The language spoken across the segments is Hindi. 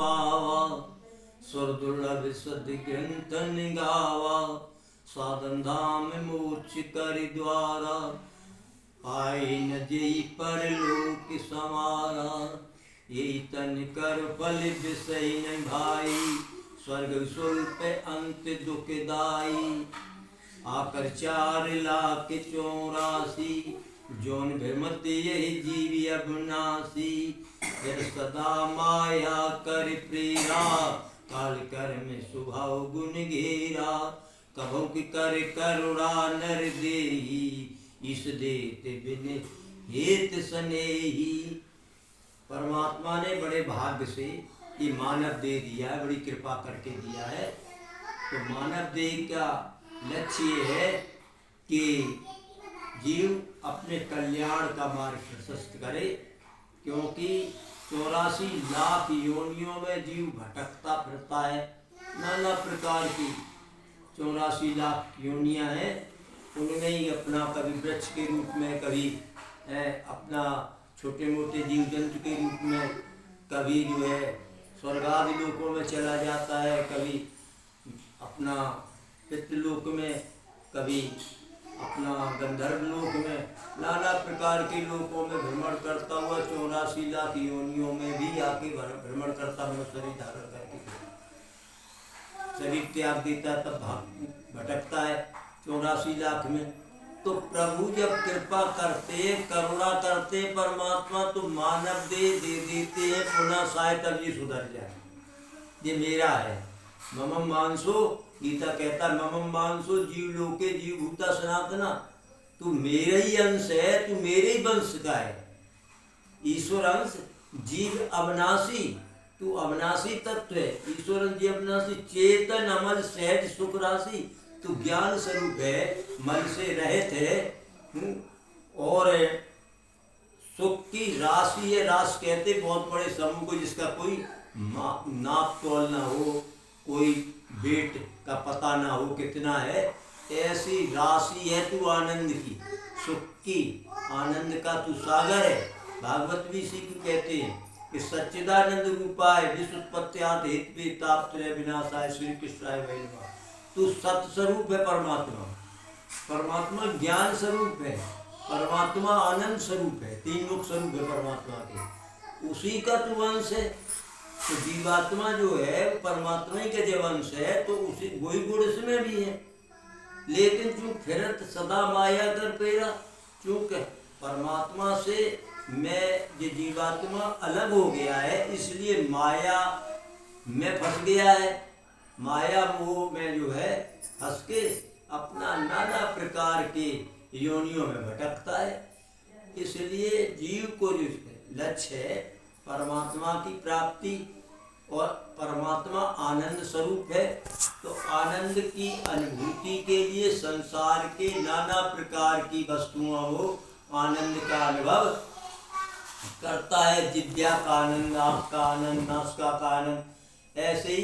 पावा, स्वर दुर्लभ सद ग्रंथन गावा, साधन धाम मोक्ष कर द्वारा, पाए न जेई परलोक समारा, यही तन कर फल विषय न भाई, स्वर्ग स्वल्प अंत दुखदाई, आकर 4,84,000 जोन भ्रमत यही जीवी अविनाशी, यद सदा माया कर प्रेरा, काल कर्म स्वभाव गुण घेरा, कभौ की कर करुणा नर देही, इस देत बिन हेत स्नेही। परमात्मा ने बड़े भाग्य से ये मानव दे दिया है, बड़ी कृपा करके दिया है। तो मानव देह का लक्ष्य ये है कि जीव अपने कल्याण का मार्ग प्रशस्त करे, क्योंकि 84 लाख योनियों में जीव भटकता फिरता है। नाना प्रकार की 84 लाख योनियां हैं, उनमें ही अपना कभी वृक्ष के रूप में, कभी अपना छोटे मोटे जीव जंतु के रूप में, कभी जो है स्वर्ग आदि लोकों में चला जाता है, कभी अपना पितृलोक में, कभी अपना गंधर्व लोक में, नाना प्रकार के लोकों में भ्रमण करता हुआ 84 लाख योनियों में भी आके भ्रमण करता हुआ शरीर धारण करके शरीर त्याग देता, तब भटकता है 84 लाख में। तो प्रभु जब कृपा करते, करुणा करते परमात्मा, तो मानव दे देते हैं पुनः, शायद तब ये सुधर जाए। ये मेरा है, ममम मानसो, गीता कहता है ममम मानसो जीव लोके जीव भूता सनातना, तू मेरा ही अंश है, तू मेरे ही वंश का है। ईश्वर अंश, जीव अविनाशी, तू अविनाशी तत्व है। ईश्वर अंश जीव अविनाशी, चेतन अमल सहज सुख राशि, तू ज्ञान स्वरूप है, मन से रहित है और सुख की राशि है। राशि कहते बहुत बड़े समूह को जिसका कोई नाप तोल ना हो, कोई वेट का पता ना हो कितना है, ऐसी राशि है तू आनंद की, सुख की, आनंद का तू सागर है। भागवत भी इसी को कहते हैं कि सच्चिदानंद रूपाय विश्वोत्पत्त्यादि हेतवे तापत्रय विनाशाय श्री कृष्णाय वै नमः। तू सत्य स्वरूप है परमात्मा, परमात्मा ज्ञान स्वरूप है, परमात्मा आनंद स्वरूप है, 3 मुख स्वरूप है परमात्मा के, उसी का तू अंश है। तो जीवात्मा जो है परमात्मा ही के जब अंश है, तो उसी वही गुण इसमें भी है। लेकिन चूंकि फिरत सदा माया कर पेरा, चूंकि परमात्मा से मैं ये जीवात्मा अलग हो गया है, इसलिए माया में फंस गया है। माया मोह में जो है फंस के अपना नाना प्रकार के योनियों में भटकता है। इसलिए जीव को जो लक्ष्य है परमात्मा की प्राप्ति, और परमात्मा आनंद स्वरूप है। तो आनंद की अनुभूति के लिए संसार के नाना प्रकार की वस्तुओं हो आनंद का अनुभव करता है। जिद्या का आनंद, आँख का आनंद, नासिका का आनंद, ऐसे ही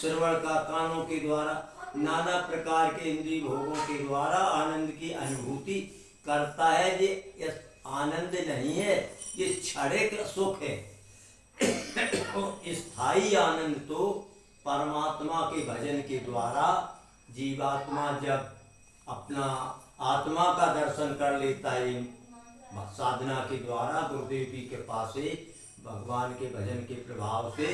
श्रवण का कानों के द्वारा, नाना प्रकार के इंद्रिय भोगों के द्वारा आनंद की अनुभूति करता है। ये आनंद नहीं है, ये क्षणिक सुख है। स्थायी आनंद तो परमात्मा के भजन के द्वारा जीवात्मा जब अपना आत्मा का दर्शन कर लेता है साधना के द्वारा, गुरुदेव की कृपा से, भगवान के भजन के प्रभाव से,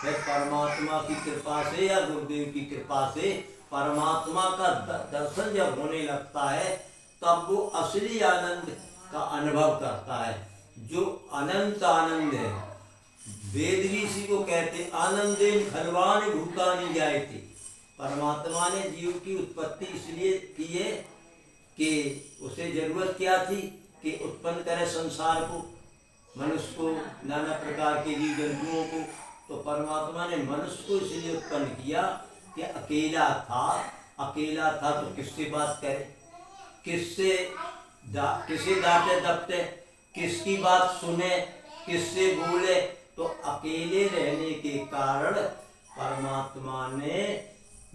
फिर परमात्मा की कृपा से या गुरुदेव की कृपा से परमात्मा का दर्शन जब होने लगता है, तब वो असली आनंद का अनुभव करता है, जो अनंत आनंद है। वेद भी इसी को कहते आनंदेन खलवान भूतानि जायते। परमात्मा ने जीव की उत्पत्ति इसलिए की है कि उसे जरूरत क्या थी कि उत्पन्न करे संसार को, मनुष्य को, नाना प्रकार के जीव जंतुओं को। तो परमात्मा ने मनुष्य को इसलिए उत्पन्न किया कि अकेला था तो किससे बात करे, किससे डांटे दबते, किसकी बात सुने, किससे बोले। तो अकेले रहने के कारण परमात्मा ने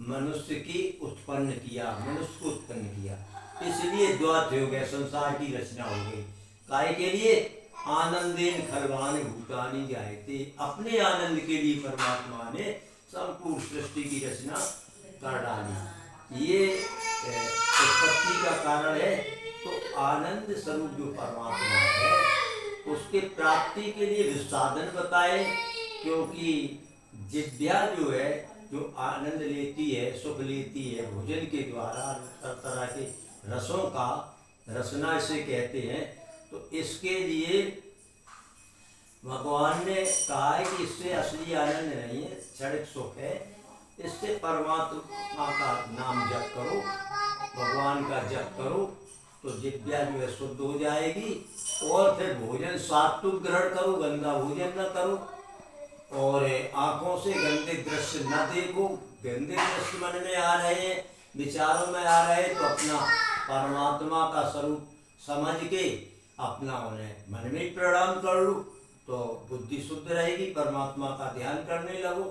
मनुष्य की उत्पन्न किया, मनुष्य को उत्पन्न किया। इसलिए द्वैत हो गए, संसार की रचना हो गई। काहे के लिए आनंदेन खलवान भूतानि जायते। अपने आनंद के लिए परमात्मा ने संपूर्ण सृष्टि की रचना कर डाली। ये उत्पत्ति का कारण है। तो आनंद स्वरूप जो परमात्मा है उसके प्राप्ति के लिए विसाधन बताए, क्योंकि जिज्ञा जो है, जो आनंद लेती है, सुख लेती है भोजन के द्वारा, तरह के रसों का, रसना इसे कहते हैं। तो इसके लिए भगवान ने कहा है कि इससे असली आनंद नहीं है, क्षणिक सुख है। इससे परमात्मा का नाम जप करो, भगवान का जप करो, तो जिज्ञा जो है शुद्ध हो जाएगी। और फिर भोजन सात्विक ग्रहण करो, गंदा भोजन न करो, और आंखों से गंदे दृश्य न देखो। गंदे दृश्य मन में आ रहे हैं, विचारों में आ रहे हैं, तो अपना परमात्मा का स्वरूप समझ के अपना उन्हें मन में ही प्रणाम कर लो, तो बुद्धि शुद्ध रहेगी। परमात्मा का ध्यान करने लगो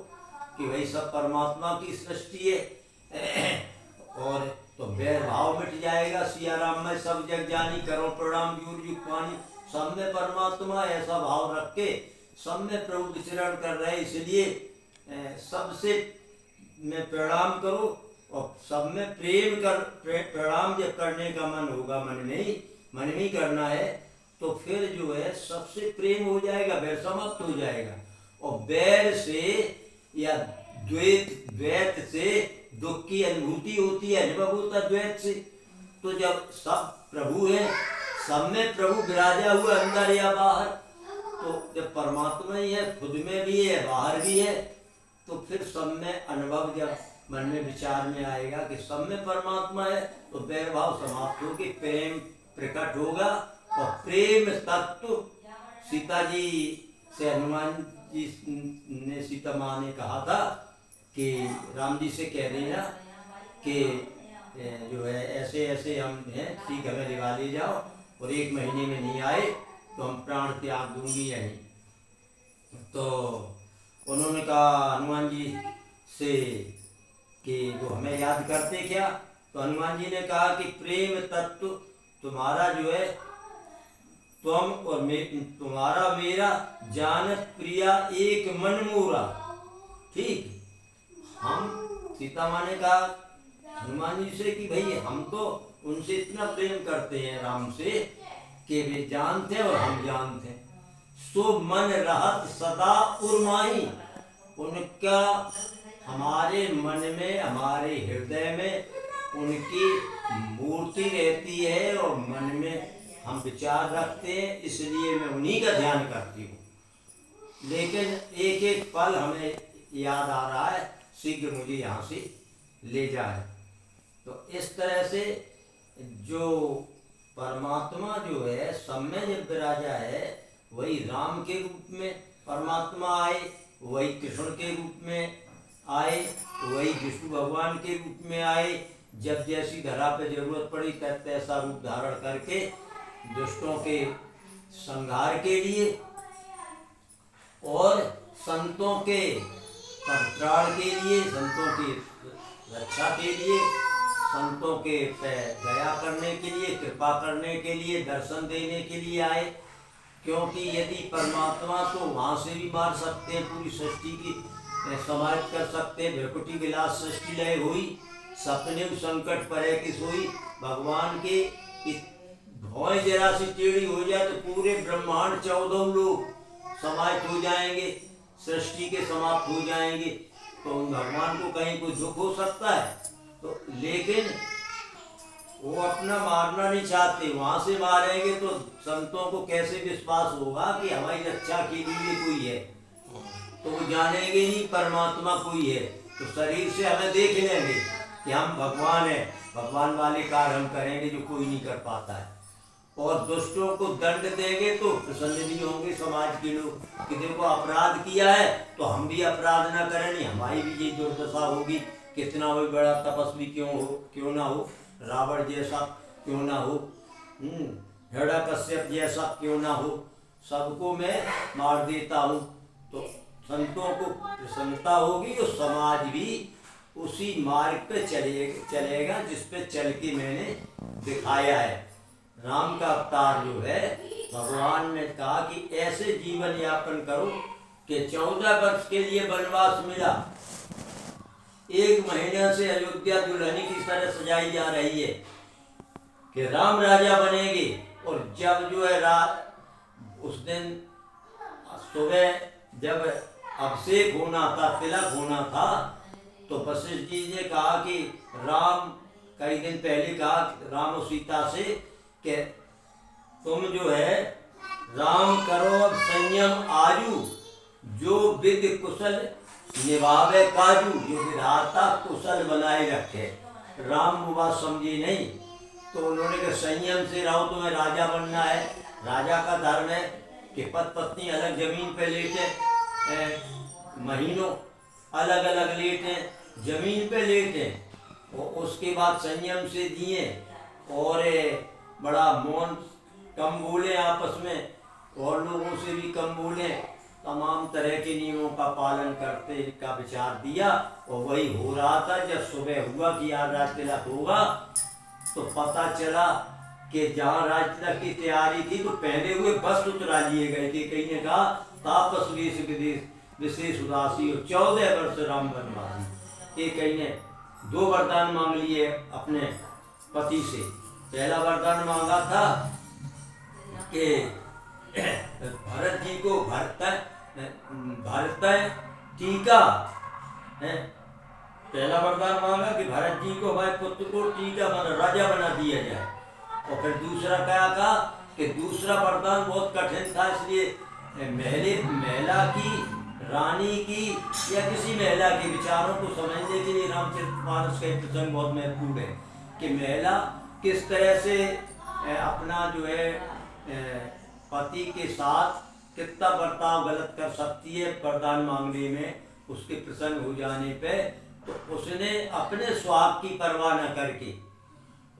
कि भाई सब परमात्मा की सृष्टि है, और तो बैर भाव मिट जाएगा। सिया राम में सब जग जानी, करो प्रणाम जूर युग पानी। सब में परमात्मा, ऐसा भाव रख के सब में प्रभु विचरण कर रहे, इसलिए सबसे में प्रणाम करो, और सब में प्रेम कर। प्रणाम जब करने का मन होगा, मन में ही करना है, तो फिर जो है सबसे प्रेम हो जाएगा, बैर समाप्त हो जाएगा। और बैर से या द्वैत से दुख की अनुभूति होती है, अनुभव होता द्वैत से। तो जब सब प्रभु है, सब में प्रभु विराजा हुआ अंदर या बाहर, तो जब परमात्मा ही है, खुद में भी है, बाहर भी है, तो फिर सब में अनुभव जब मन में विचार में आएगा कि सब में परमात्मा है, तो बैर भाव समाप्त होकर प्रेम प्रकट होगा। और प्रेम तत्व सीता जी से हनुमान जी ने, सीता माँ ने कहा था कि राम जी से कह देना कि जो है ऐसे ऐसे हम हैं, ठीक हमें दिखा ले जाओ, और 1 महीने में नहीं आए तो हम प्राण त्याग दूंगी यहीं। तो उन्होंने कहा हनुमान जी से कि वो हमें याद करते क्या? तो हनुमान जी ने कहा कि प्रेम तत्व तुम्हारा जो है, तुम और तुम्हारा मेरा जानत प्रिया एक मन मोरा। ठीक, हम सीता माँ ने कहा हनुमान जी से कि भाई हम तो उनसे इतना प्रेम करते हैं, राम से, कि वे जानते और हम जानते हैं। सो मन रहत सदा उर्माही, उनका हमारे मन में, हमारे हृदय में उनकी मूर्ति रहती है, और मन में हम विचार रखते हैं, इसलिए मैं उन्हीं का ध्यान करती हूँ। लेकिन एक एक पल हमें याद आ रहा है, शीघ्र मुझे यहाँ से ले जाए। तो इस तरह से जो परमात्मा जो है सब में जब विराजा है, वही राम के रूप में परमात्मा आए, वही कृष्ण के रूप में आए, वही विष्णु भगवान के रूप में आए। जब जैसी धरा पे जरूरत पड़ी तब तैसा रूप धारण करके दुष्टों के संहार के लिए और संतों के परित्राण के लिए, संतों की रक्षा के लिए, संतों के दया करने के लिए, कृपा करने के लिए, दर्शन देने के लिए आए। क्योंकि यदि परमात्मा तो वहाँ से भी मार सकते हैं, पूरी सृष्टि की समाप्त कर सकते हैं। भ्रकुटी विलास सृष्टि लय हुई, सपने संकट परे की सोई। भगवान के भौएं जरा सी टेढ़ी हो जाए तो पूरे ब्रह्मांड 14 लोग समाप्त हो जाएंगे, सृष्टि के समाप्त हो जाएंगे। तो भगवान को कहीं कोई दुख हो सकता है? तो लेकिन वो अपना मारना नहीं चाहते, वहां से मारेंगे तो संतों को कैसे विश्वास होगा कि हमारी रक्षा के लिए कोई है? तो वो जानेंगे ही परमात्मा कोई है। तो शरीर से हमें देख लेंगे कि हम भगवान है, भगवान वाले कार्य हम करेंगे जो कोई नहीं कर पाता है। और दुष्टों को दंड देंगे तो प्रसन्न भी होंगे समाज के लोग कि देखो अपराध किया है तो हम भी अपराध ना करें, नहीं हमारी भी ये दुर्दशा होगी। कितना भी बड़ा तपस्वी क्यों ना हो, रावण जैसा क्यों ना हो, हिरण्यकश्यप जैसा क्यों ना हो, सबको मैं मार देता हूँ। तो संतों को प्रसन्नता होगी तो समाज भी उसी मार्ग पे चलेगा जिस पे चल के मैंने दिखाया है। राम का अवतार जो है भगवान ने कहा कि ऐसे जीवन यापन करो कि 14 वर्ष के लिए वनवास मिला, 1 महीने से अयोध्या दुल्हनी की तरह सजाई जा रही है कि राम राजा बनेंगे। और जब जो है रात उस दिन सुबह जब अभिषेक होना था, तिलक होना था, तो वशिष्ठ जी ने कहा कि राम कई दिन पहले कहा राम और सीता से कि तुम जो है राम करो अब संयम आजू, जो विधि कुशल निभावे काजू, जो विधाता कुशल बनाए रखे। राम वो बात समझी नहीं, तो उन्होंने कहा संयम से रहो, तुम्हें राजा बनना है। राजा का धर्म है कि पति पत्नी अलग जमीन पे लेटे, महीनों अलग अलग लेटे, जमीन पे लेटे। और उसके बाद संयम से दिए और बड़ा मौन, कम बोले आपस में, और लोगों से भी कम बोले, तमाम तरह के नियमों का पालन करते का विचार दिया। और वही हो रहा था। जब सुबह हुआ कि आज राज तिलक होगा, तो पता चला कि जहाँ राज तिलक की तैयारी थी तो पहने हुए वस्त्र उतरा लिए गए थे। कहीं ने कहा तापस वेश विदेश विशेष उदासी और 14 वर्ष राम वनवासी। ये कहीं ने 2 वरदान मांग लिए अपने पति से। पहला वरदान मांगा था कि भरत जी को भरत टीका है। पहला वरदान मांगा कि भरत जी को, हमारे पुत्र को टीका राजा बना दिया जाए। और फिर दूसरा क्या कहा कि दूसरा वरदान बहुत कठिन था, इसलिए महिला की, रानी की या किसी महिला के विचारों को समझने के लिए रामचरितमानस का प्रसंग बहुत महत्वपूर्ण है कि महिला किस तरह से अपना जो है पति के साथ कितना बर्ताव गलत कर सकती है वरदान मांगने में। उसके प्रसन्न हो जाने पे तो उसने अपने स्वाद की परवाह न करके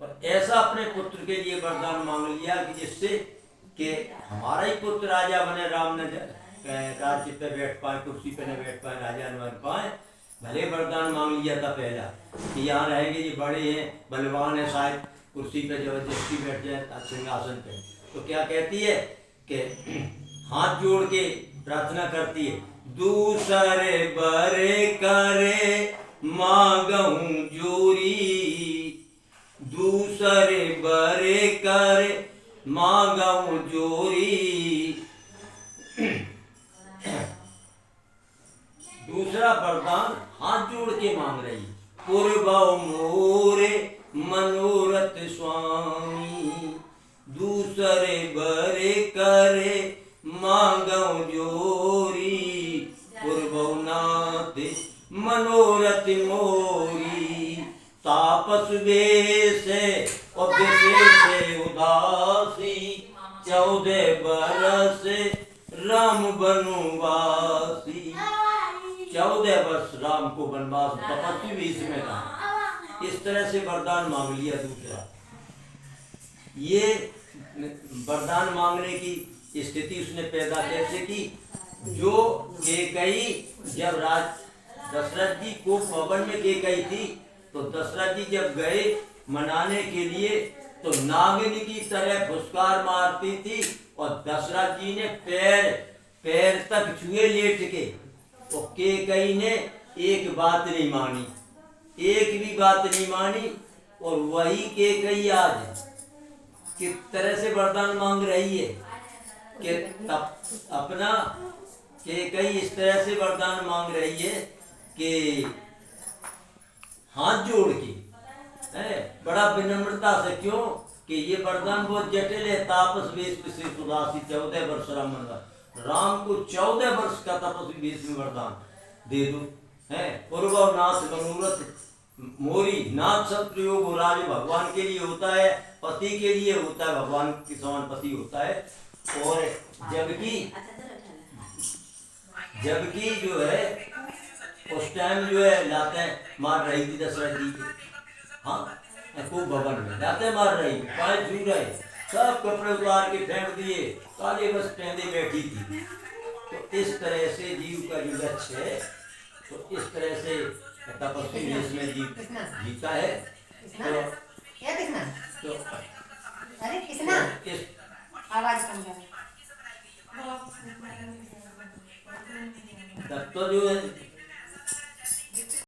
और ऐसा अपने पुत्र के लिए वरदान मांग लिया कि जिससे कि हमारा ही पुत्र राजा बने, राम न राज्य पे बैठ पाए, कुर्सी पे न बैठ पाए, राजा न बन पाए। भले वरदान मांग लिया था पहला कि यहाँ रहेंगे, ये बड़े हैं, बलवान है, शायद कुर्सी पे जबरदस्ती बैठ जाए सिंहासन पे। तो क्या कहती है कि हाथ जोड़ के प्रार्थना करती है, दूसरे बरे करे मांगहूं जोरी, दूसरे बरे करे मांगहूं जोरी। दूसरा वरदान हाथ जोड़ के मांग रही, पूर्वौ मोरे मनोरथ स्वामी, दूसरे बरे करे मांगहूं जोरी, पूर्वौ नाथ मनोरथ मोरी, तापस वेश और विशेष उदासी, 14 बरस राम वनवासी। 14 वर्ष राम को वनवास तपस्वी भी इसमें रहा। इस तरह से वरदान मांग लिया। दूसरा ये वरदान मांगने की स्थिति उसने पैदा कैसे की, जो केकई जब राज दशरथ जी को भवन में केकई थी, तो दशरथ जी जब गए मनाने के लिए तो नागिन की तरह फुसकार मारती थी और दशरथ जी ने पैर तक छुए लेट के। तो केकई ने एक बात नहीं मानी, एक भी बात नहीं मानी। और वही केकई आज किस तरह से वरदान मांग रही है कि अपना केकई इस तरह से वरदान मांग रही है कि हाथ जोड़ के है, बड़ा विनम्रता से। क्यों कि ये वरदान बहुत जटिल है। तापस वेश विशेष उदासी, 14 वर्ष राम वनवास। राम को 14 वर्ष का तपस्वी वेश में वरदान दे दो है। पूर्व नाथ मनोरथ मोरी, नाथ शब्द प्रयोग हो रहा जो भगवान के लिए होता है, पति के लिए होता है, भगवान के समान पति होता है। और जबकि जो है उस टाइम जो है लाते मार रही थी दशरथ जी के, हाँ खूब भवन में लाते मार रही, पाए छू रहे, सब कपड़े उतार के फेंक दिए, काले बस पहने बैठी थी। तो इस तरह से जीव का जो लक्ष्य है, तो इस तरह से तपस्वी इसमें जीता है। तो आवाज कम कर। तब तो जो है